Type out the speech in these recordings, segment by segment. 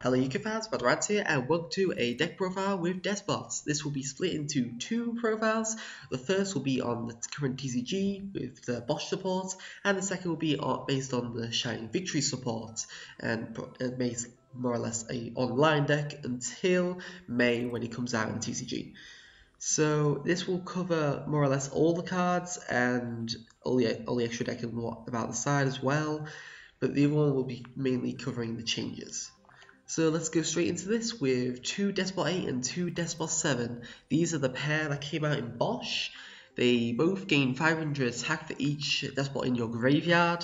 Hello YouTube fans, Rats here, and welcome to a deck profile with Deskbot. This will be split into two profiles. The first will be on the current TCG with the Bosch support, and the second will be based on the Shining Victory support, and makes more or less a online deck until May when it comes out in TCG. So this will cover more or less all the cards and all the extra deck and what about the side as well, but the other one will be mainly covering the changes. So let's go straight into this with two Deskbot 8 and two Deskbot 7. These are the pair that came out in Bosch. They both gain 500 attack for each Deskbot in your graveyard.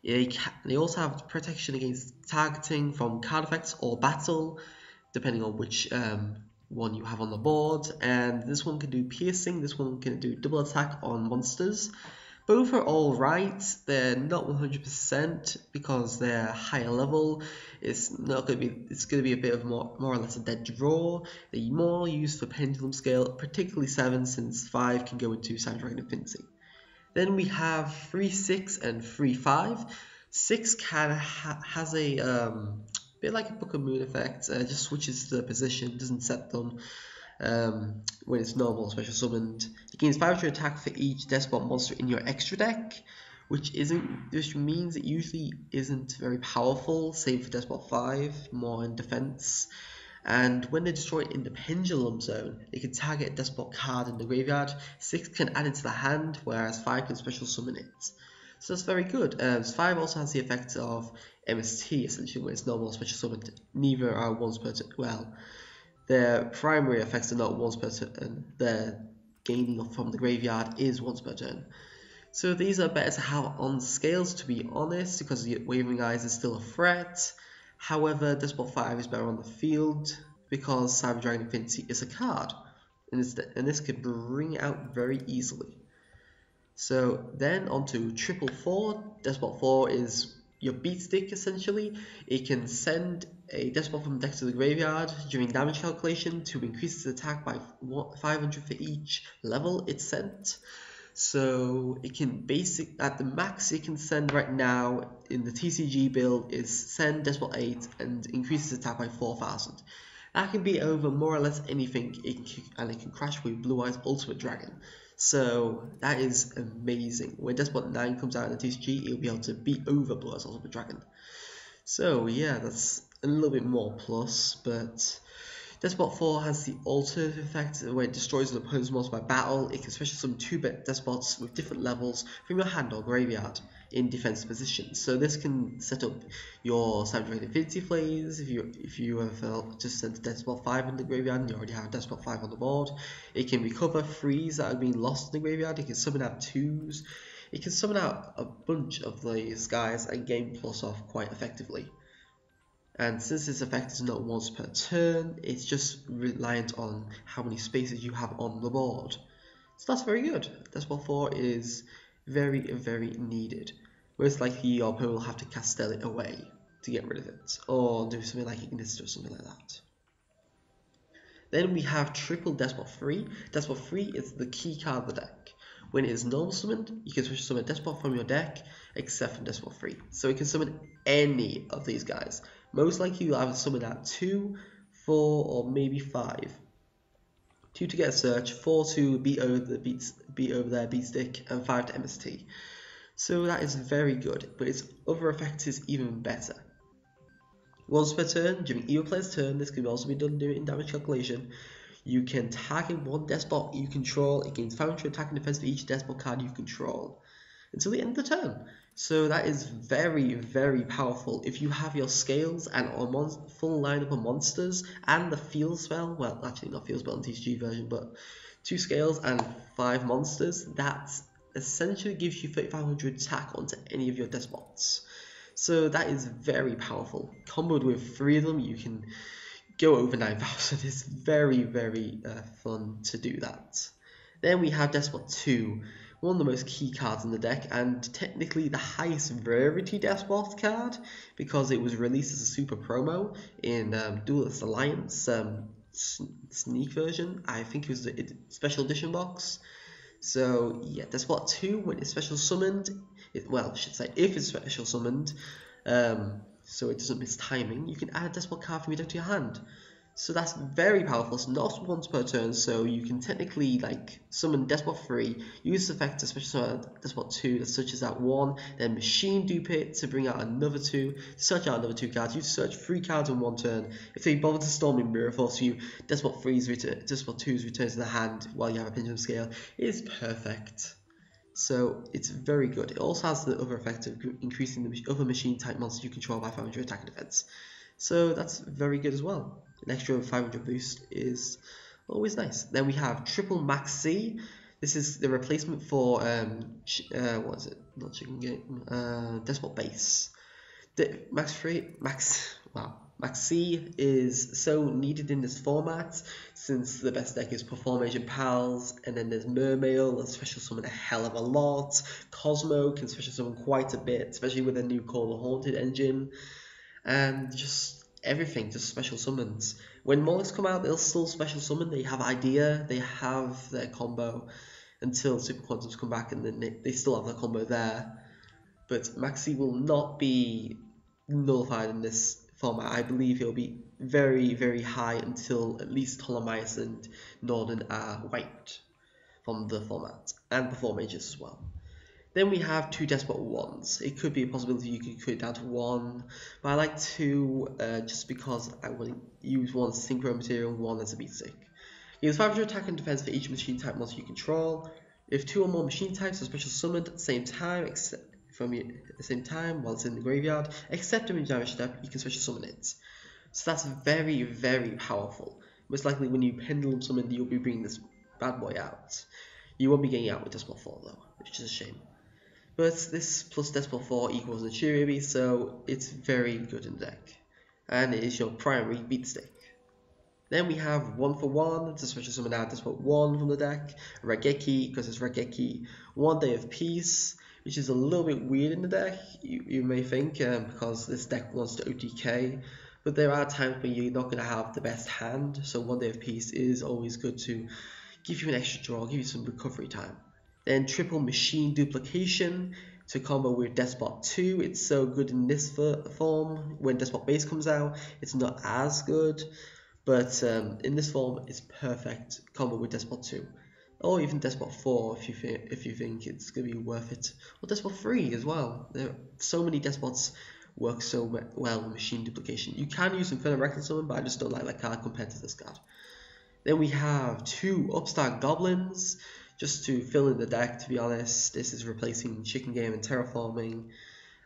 They also have protection against targeting from card effects or battle, depending on which one you have on the board. And this one can do piercing, this one can do double attack on monsters. Both are alright. They're not 100% because they're higher level. It's going to be a bit of more or less a dead draw. They're more used for pendulum scale, particularly 7, since 5 can go into Cyberdragon Infinity. Then we have 3-6 and 3-5. 6 has a bit like a Book of Moon effect. Just switches the position, doesn't set them. When it's normal special summoned, it gains 500 attack for each Deskbot monster in your extra deck, which means it usually isn't very powerful, save for Deskbot 5, more in defense. And when they're destroyed in the pendulum zone, they can target a Deskbot card in the graveyard. 6 can add it to the hand, whereas 5 can special summon it. So that's very good. 5 also has the effect of MST, essentially, when it's normal or special summoned. Neither are once per turn. Well, their primary effects are not once per turn, their gaining from the graveyard is once per turn. So these are better to have on scales, to be honest, because the Wavering Eyes is still a threat. However, Deskbot 5 is better on the field because Cyberdragon Infinity is a card, and this could bring it out very easily. So then on to 444. Deskbot 4 is your beat stick, essentially. It can send a Deskbot from the deck to the graveyard during damage calculation to increase its attack by 500 for each level it's sent. So it can at the max it can send right now in the TCG build is send Deskbot 8 and increase its attack by 4,000. That can be over more or less anything, and it can crash with Blue Eyes Ultimate Dragon. So that is amazing. When Deskbot 9 comes out in the TCG, it'll be able to beat over Blue Eyes Ultimate Dragon. So yeah, that's a little bit more plus, but Deskbot 4 has the alternative effect where it destroys an opponent's monster by battle. It can special summon 2 Despots with different levels from your hand or graveyard in defensive positions. So this can set up your Cyberdragon Infinity plays if you have just sent a Deskbot 5 in the graveyard and you already have a Deskbot 5 on the board. It can recover 3s that are being lost in the graveyard. It can summon out 2s. It can summon out a bunch of these guys and gain plus off quite effectively. And since this effect is not once per turn, it's just reliant on how many spaces you have on the board. So that's very good. Deskbot 4 is very, very needed. Most likely your opponent will have to castell it away to get rid of it, or do something like Ignis or something like that. Then we have triple Deskbot 3. Deskbot 3 is the key card of the deck. When it is normal summoned, you can switch summon a Deskbot from your deck, except from Deskbot 3. So it can summon any of these guys. Most likely you'll either summon out 2, 4, or maybe 5. 2 to get a search, 4 to beat over their beat stick, and 5 to MST. So that is very good, but its other effect is even better. Once per turn, during either player's turn, this can also be done during damage calculation. You can target one Deskbot you control. It gains 500 attack and defense for each Deskbot card you control until the end of the turn. So that is very, very powerful. If you have your scales and full lineup of monsters and the field spell, well, actually not field spell in TCG version, but 2 scales and 5 monsters, that essentially gives you 3,500 attack onto any of your Despots. So that is very powerful. Comboed with 3 of them, you can go over 9,000. It's very, very fun to do that. Then we have Deskbot 2, one of the most key cards in the deck, and technically the highest rarity Deskbot card because it was released as a super promo in Duelist Alliance sneak version. I think it was the special edition box. So yeah, Deskbot 2, when it's special summoned, if it's special summoned, so it doesn't miss timing, you can add a Deskbot card from your deck to your hand. So that's very powerful. It's not once per turn, so you can technically like summon Deskbot 3, use the effect especially summon Deskbot 2 that searches out 1, then machine dupe it to bring out another 2, search out another 2 cards. You search 3 cards in one turn. If they bother to storm in Mirror Force you, Deskbot 3's return, Deskbot 2's return to the hand while you have a Pendulum Scale is perfect. So it's very good. It also has the other effect of increasing the other machine type monsters you control by 500 attack and defense. So that's very good as well. An extra 500 boost is always nice. Then we have triple Max C. This is the replacement for what is it? Not Chicken Game. Deskbot Base. Max C is so needed in this format since the best deck is Perform Agent Pals, and then there's Mermail that special summon a hell of a lot. Cosmo can special summon quite a bit, especially with a new Call the Haunted engine, and just everything just special summons. When Molluks come out, they'll still special summon. They have idea, they have their combo until Super Quantums come back, and then they still have their combo there. But Maxi will not be nullified in this format. I believe he'll be very, very high until at least Ptolemaeus and Norden are wiped from the format, and Perform Mages as well. Then we have 2 Deskbot 1s. It could be a possibility you could cut it down to 1, but I like 2 just because I want to use 1 as synchro material and 1 as a beat stick. Use 500 attack and defense for each machine type monster you control. If 2 or more machine types are special summoned at the same time, while it's in the graveyard, except during damage step, you can special summon it. So that's very, very powerful. Most likely when you pendulum summon, you'll be bringing this bad boy out. You won't be getting out with Deskbot 4 though, which is a shame. But this plus Deskbot 4 equals a Chiribi, so it's very good in the deck. And it is your primary beat stick. Then we have 1 for 1 to special summon out Deskbot 1 from the deck. Raigeki, because it's Raigeki, 1 Day of Peace, which is a little bit weird in the deck, you may think, because this deck wants to OTK. But there are times when you're not going to have the best hand, so 1 Day of Peace is always good to give you an extra draw, give you some recovery time. Then triple machine duplication to combo with Deskbot 2. It's so good in this form. When Deskbot Base comes out, it's not as good, but in this form, it's perfect combo with Deskbot 2. Or even Deskbot 4 if you think it's going to be worth it. Or Deskbot 3 as well. There are so many Despots work so well with machine duplication. You can use Infernal Reckless Summon, but I just don't like that card compared to this card. Then we have 2 Upstart Goblins, just to fill in the deck, to be honest. This is replacing Chicken Game and Terraforming,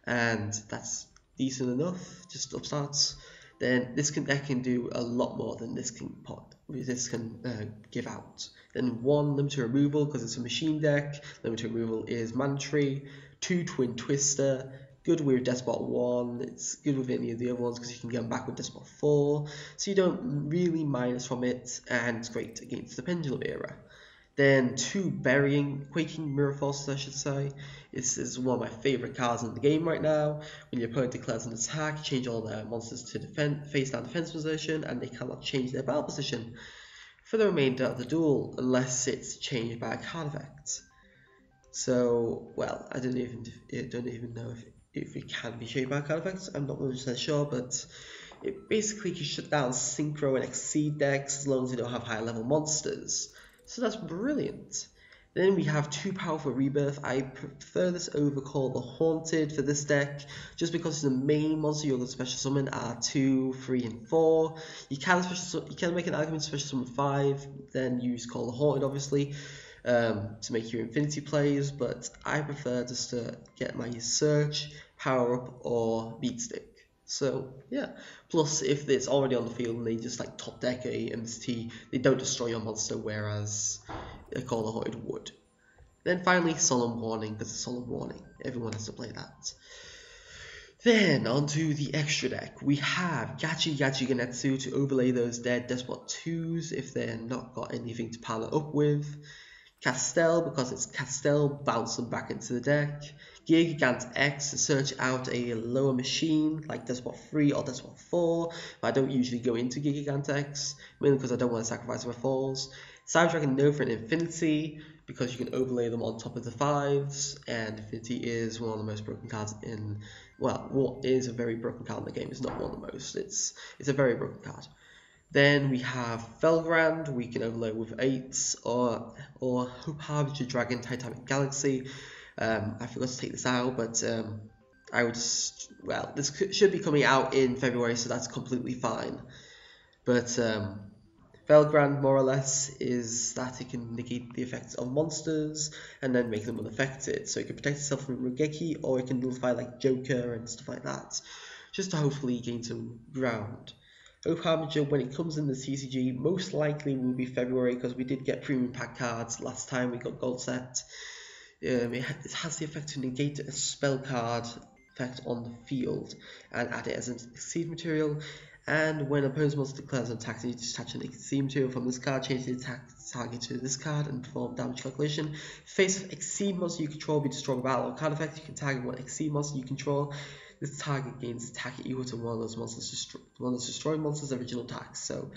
and that's decent enough, just upstarts. Then this deck can do a lot more than this can give out. Then 1 limited removal, because it's a machine deck. Limited removal is mandatory. 2 Twin Twister, good with Deskbot 1. It's good with any of the other ones because you can get them back with Deskbot 4, so you don't really minus from it, and it's great against the Pendulum era. Then 2 Quaking Mirror Force, I should say. This is one of my favourite cards in the game right now. When your opponent declares an attack, change all their monsters to face down defense position, and they cannot change their battle position for the remainder of the duel unless it's changed by a card effect. So, well, I don't even know if it can be changed by card effects. I'm not 100% sure, but it basically can shut down Synchro and Exceed decks as long as you don't have higher level monsters. So that's brilliant. Then we have 2 powerful Rebirth. I prefer this over Call the Haunted for this deck, just because the main monster you're going to special summon are 2, 3, and 4. You can make an argument to special summon 5, then use Call the Haunted, obviously, to make your Infinity plays. But I prefer just to get my Search, Power Up, or Beat Stick. So yeah, plus if it's already on the field and they just like top deck a MST, they don't destroy your monster, whereas a Call the Haunted would. Then finally, Solemn Warning, because it's Solemn Warning. Everyone has to play that. Then onto the extra deck. We have Gachi Genetsu to overlay those dead Deskbot 2s if they're not got anything to power up with. Castel, because it's Castel, bounce them back into the deck. Gigant X to search out a lower machine like Deskbot 3 or Deskbot 4, but I don't usually go into Gigant X, mainly because I don't want to sacrifice my 4s. Cyberdragon Nova and Infinity, because you can overlay them on top of the 5s, and Infinity is one of the most broken cards in well, what is a very broken card in the game. It's not one of the most. It's a very broken card. Then we have Felgrand, we can overload with 8s, or Hope Harbinger Dragon Titanic Galaxy. I forgot to take this out, but I would just, well, this should be coming out in February, so that's completely fine. But Felgrand, more or less, is that it can negate the effects of monsters and then make them unaffected. So it can protect itself from Regeki, or it can nullify like Joker and stuff like that, just to hopefully gain some ground. Hope Harbinger, when it comes in the TCG, most likely will be February, because we did get premium pack cards last time we got gold set. It has the effect to negate a spell card effect on the field and add it as an exceed material. And when an opponent's monster declares an attack, you detach an exceed material from this card, change the attack target to this card, and perform damage calculation. Face of exceed monster you control be destroyed by battle or card effect. You can target one exceed monster you control. This target gains attack equal to one of those monsters destroying monsters' original attacks. So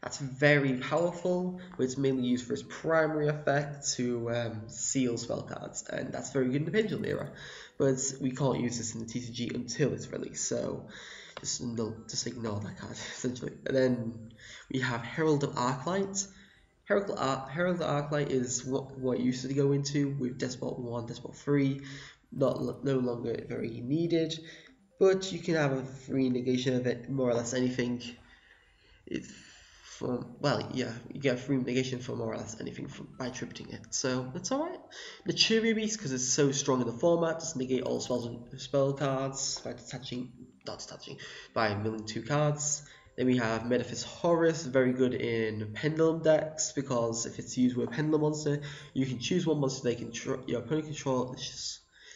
that's very powerful, but it's mainly used for its primary effect to seal spell cards, and that's very good in the Pendulum era. But we can't use this in the TCG until it's released, so just ignore that card, essentially. And then we have Herald of Arclight. Herald of Arclight is what it used to go into with Deskbot 1, Deskbot 3, no longer very needed, but you can have a free negation of it, more or less anything. You get a free negation for more or less anything by tributing it, so that's alright. The Cheerio Beast, because it's so strong in the format, just negate all spell cards by milling 2 cards. Then we have Metaphys Horus, very good in Pendulum decks, because if it's used with a Pendulum monster, you can choose one monster your opponent control.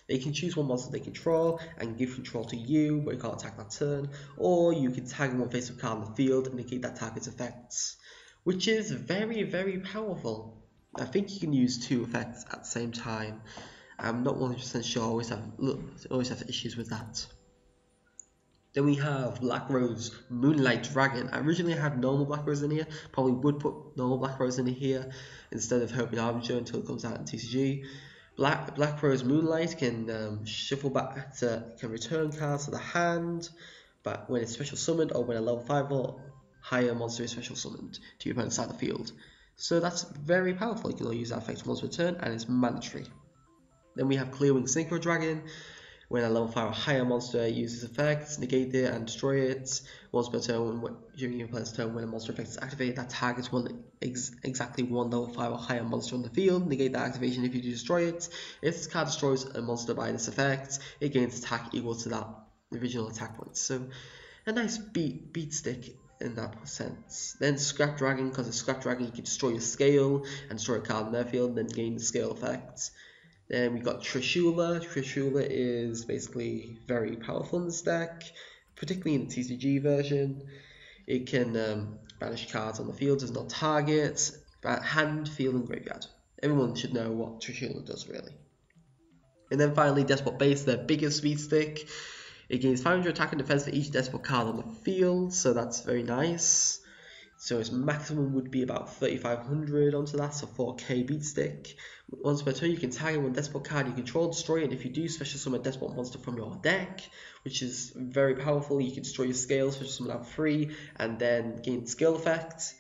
They can choose one monster they control and give control to you, but you can't attack that turn. Or you can tag one face-up card in the field and negate that target's effects, which is very, very powerful. I think you can use 2 effects at the same time. I'm not 100% sure. I always have issues with that. Then we have Black Rose Moonlight Dragon. I originally had normal Black Rose in here. Probably would put normal Black Rose in here instead of Hope Harbinger until it comes out in TCG. Black Rose Moonlight can shuffle back can return cards to the hand, but when it's special summoned or when a level 5 or higher monster is special summoned to your opponent's side of the field. So that's very powerful. You can only use that effect once per turn, and it's mandatory. Then we have Clearwing Synchro Dragon. When a level 5 or higher monster uses effects, negate it and destroy it once per turn. During your player's turn, when a monster effect is activated, that targets exactly one level 5 or higher monster on the field. Negate that activation if you destroy it. If this card destroys a monster by this effect, it gains attack equal to that original attack point. So a nice beat stick in that sense. Then Scrap Dragon, because it's Scrap Dragon, you can destroy your scale and destroy a card in their field, and then gain the scale effects. Then we got Trishula. Trishula is basically very powerful in this deck, particularly in the TCG version. It can banish cards on the field as not targets, hand, field, and graveyard. Everyone should know what Trishula does, really. And then finally, Deskbot Base, their biggest speed stick. It gains 500 attack and defense for each Deskbot card on the field, so that's very nice. So its maximum would be about 3500 onto that, so 4k beat stick. Once per turn, you can target one Deskbot card you control, destroy it, and if you do, special summon a Deskbot monster from your deck, which is very powerful. You can destroy your scale, special summon out 3, and then gain skill effects,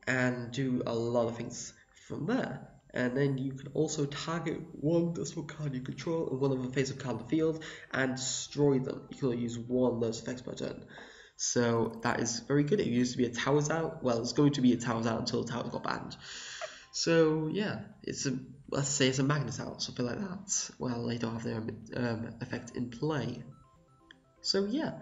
and do a lot of things from there. And then you can also target one Deskbot card you control and one of the face-up card on the field, and destroy them. You can only use one of those effects per turn. So that is very good. It used to be a Towers Out. Well, it's going to be a Towers Out until the Towers got banned. So yeah, let's say it's a Magnus Out, something like that. Well, they don't have their effect in play. So yeah,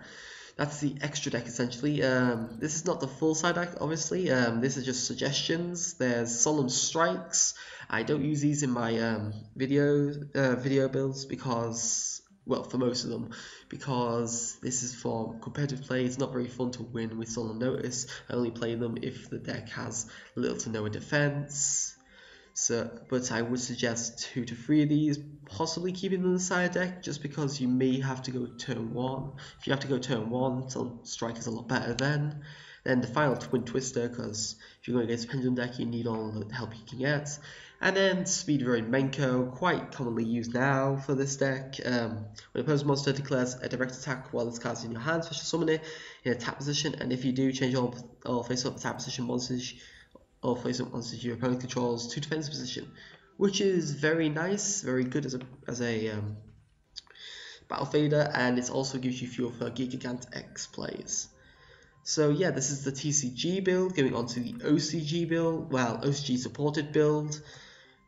that's the extra deck essentially. This is not the full side deck, obviously. This is just suggestions. There's Solemn Strikes. I don't use these in my video builds because, well, for most of them, because this is for competitive play. It's not very fun to win with Solemn Notice. I only play them if the deck has little to no defense. But I would suggest 2 to 3 of these, possibly keeping them in the side deck, just because you may have to go turn 1. If you have to go turn 1, Solemn Strike is a lot better then. Then the final Twin Twister, because if you're going against a Pendulum deck, you need all the help you can get. And then Speed Road Menko, quite commonly used now for this deck. When opposing monster declares a direct attack while this card is in your hand, special summon it in a tap position, and if you do, change all face-up tap position monsters or face-up monsters your opponent controls to defensive position, which is very nice, very good as a battle fader, and it also gives you fuel for Gigant X plays. So yeah, this is the TCG build. Going on to the OCG build, well, OCG supported build.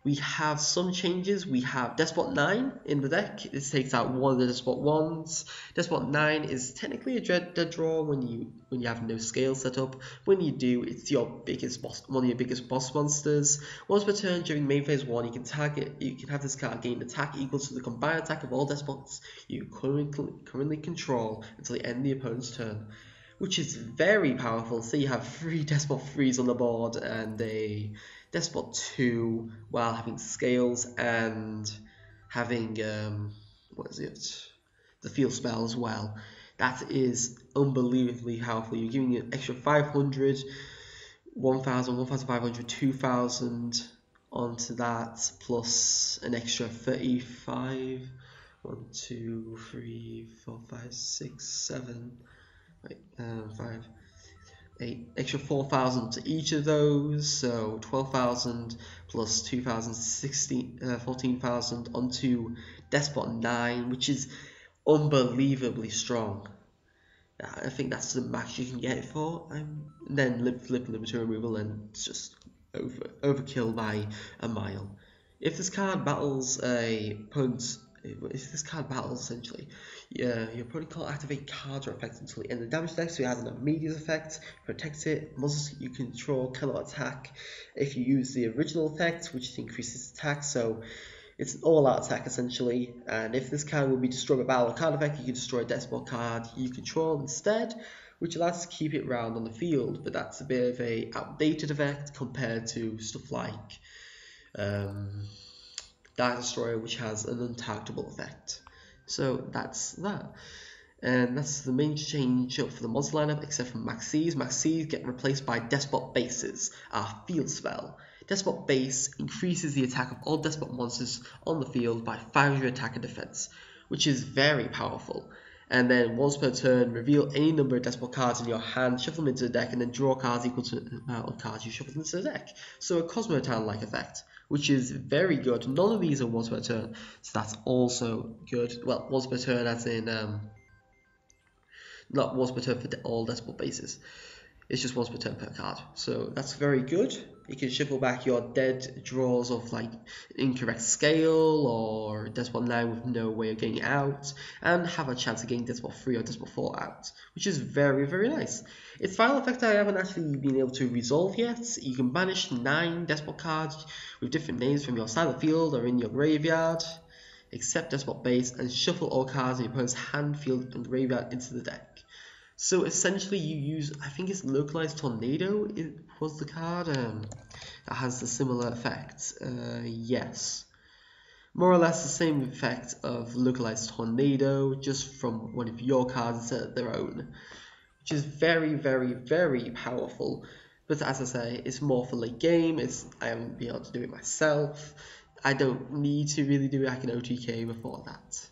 We have some changes. We have Deskbot 9 in the deck. This takes out one of the Deskbot 1s. Deskbot 9 is technically a dead draw when you have no scale set up. When you do, it's one of your biggest boss monsters. Once per turn during main phase 1, you can target. You can have this card gain attack equal to the combined attack of all Deskbots you currently control until the end of the opponent's turn, which is very powerful. Say you have 3 Deskbot 3s on the board and a Deskbot 2 while having scales and having the field spell as well. That is unbelievably powerful. You're giving an extra 500, 1000, 1500, 2000 onto that, plus an extra 35. 1, 2, 3, 4, 5, 6, 7, 5, 8, extra 4,000 to each of those, so 12,000 plus 2,000, 14,000 onto Deskbot 9, which is unbelievably strong. I think that's the max you can get it for. And then flip limiter removal, and it's just overkill by a mile. If this card battles a opponent, essentially, your opponent can't activate cards or effects until the end of the damage deck, so it has an immediate effect, protects it. Monsters you control cannot attack if you use the original effect, which increases attack, so it's an all-out attack essentially. And if this card will be destroyed by battle or card effect, you can destroy a Deskbot card you control instead, which allows us to keep it round on the field, but that's a bit of a outdated effect compared to stuff like Dark Destroyer, which has an untargetable effect. So that's that. And that's the main change up for the monster lineup, except for Maxis. Maxis get replaced by Deskbot Bases, our field spell. Deskbot Base increases the attack of all Deskbot monsters on the field by 500 attack and defense, which is very powerful. And then once per turn, reveal any number of Deskbot cards in your hand, shuffle them into the deck, and then draw cards equal to the amount of cards you shuffle into the deck. So a Cosmotown-like effect, which is very good. None of these are once per turn, so that's also good. Well, once per turn as in, not once per turn for all Deskbot bases. It's just once per turn per card, so that's very good. You can shuffle back your dead draws of like incorrect scale or Deskbot 9 with no way of getting out, and have a chance of getting Deskbot 3 or Deskbot 4 out, which is very, very nice. Its final effect I haven't actually been able to resolve yet. You can banish 9 Deskbot cards with different names from your side of the field or in your graveyard, except Deskbot Base, and shuffle all cards in your opponent's hand, field, and graveyard into the deck. So essentially you use, I think it's Localized Tornado, it was the card that has the similar effect. Yes. More or less the same effect of Localized Tornado, just from one of your cards instead of their own. Which is very, very, very powerful. But as I say, it's more for late game, I haven't been able to do it myself. I don't need to really do it, I can OTK before that.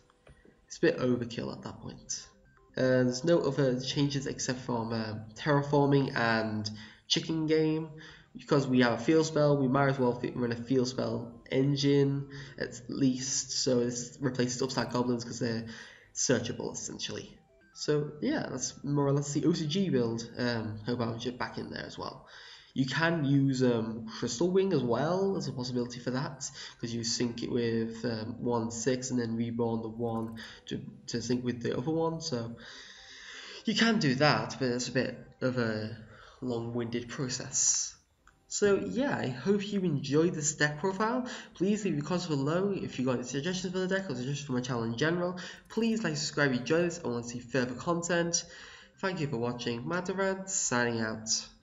It's a bit overkill at that point. There's no other changes except from terraforming and chicken game. Because we have a field spell, we might as well run a field spell engine at least, so this replaces upstart goblins because they're searchable essentially. So yeah, that's more or less the OCG build. Hope I was back in there as well. You can use Crystal Wing as well as a possibility for that, because you sync it with 1/6 and then reborn the 1 to sync with the other one. So you can do that, but it's a bit of a long-winded process. So yeah, I hope you enjoyed this deck profile. Please leave your comments below if you got any suggestions for the deck or suggestions for my channel in general. Please like, subscribe if you enjoy this and want to see further content. Thank you for watching. Matt Durant signing out.